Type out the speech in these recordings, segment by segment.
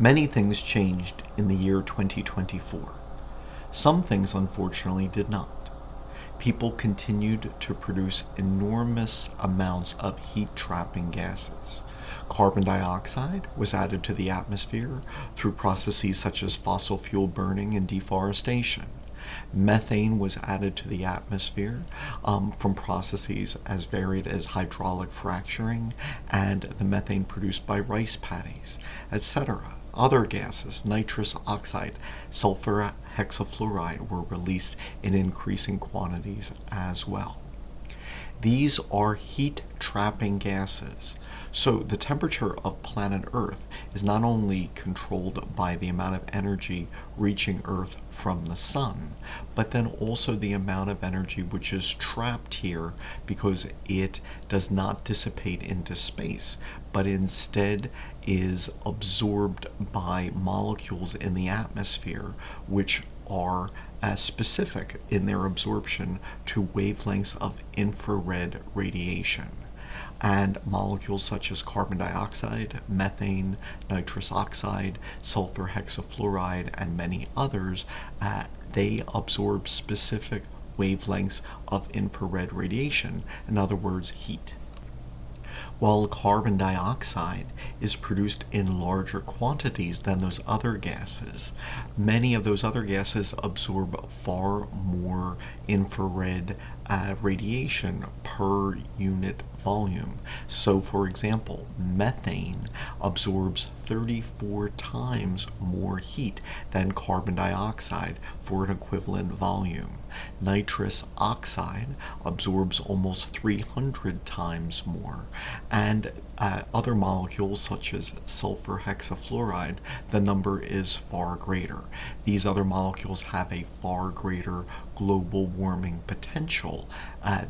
Many things changed in the year 2024. Some things, unfortunately, did not. People continued to produce enormous amounts of heat trapping gases. Carbon dioxide was added to the atmosphere through processes such as fossil fuel burning and deforestation. Methane was added to the atmosphere from processes as varied as hydraulic fracturing and the methane produced by rice paddies, etc. Other gases, nitrous oxide, sulfur hexafluoride, were released in increasing quantities as well. These are heat trapping gases. So the temperature of planet Earth is not only controlled by the amount of energy reaching Earth from the sun, but then also the amount of energy which is trapped here because it does not dissipate into space, but instead is absorbed by molecules in the atmosphere which are specific in their absorption to wavelengths of infrared radiation. And molecules such as carbon dioxide, methane, nitrous oxide, sulfur hexafluoride, and many others, they absorb specific wavelengths of infrared radiation, in other words, heat. While carbon dioxide is produced in larger quantities than those other gases, many of those other gases absorb far more infrared radiation per unit volume. So, for example, methane absorbs 34 times more heat than carbon dioxide for an equivalent volume. Nitrous oxide absorbs almost 300 times more, and other molecules such as sulfur hexafluoride, the number is far greater. These other molecules have a far greater global warming potential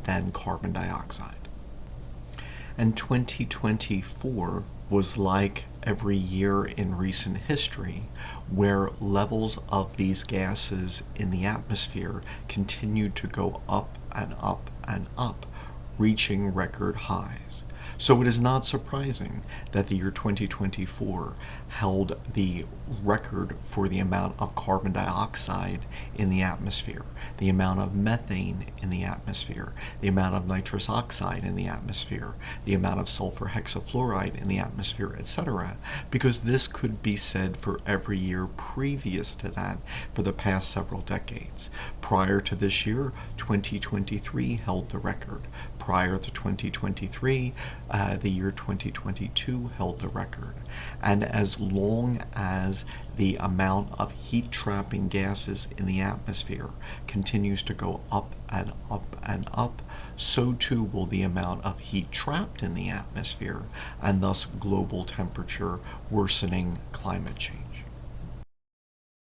than carbon dioxide. And 2024 was like every year in recent history, where levels of these gases in the atmosphere continued to go up and up and up, reaching record highs. So it is not surprising that the year 2024 held the record for the amount of carbon dioxide in the atmosphere, the amount of methane in the atmosphere, the amount of nitrous oxide in the atmosphere, the amount of sulfur hexafluoride in the atmosphere, etc., because this could be said for every year previous to that for the past several decades. Prior to this year, 2023 held the record. Prior to 2023, the year 2022 held the record. And as long as the amount of heat trapping gases in the atmosphere continues to go up and up and up, so too will the amount of heat trapped in the atmosphere, and thus global temperature worsening climate change.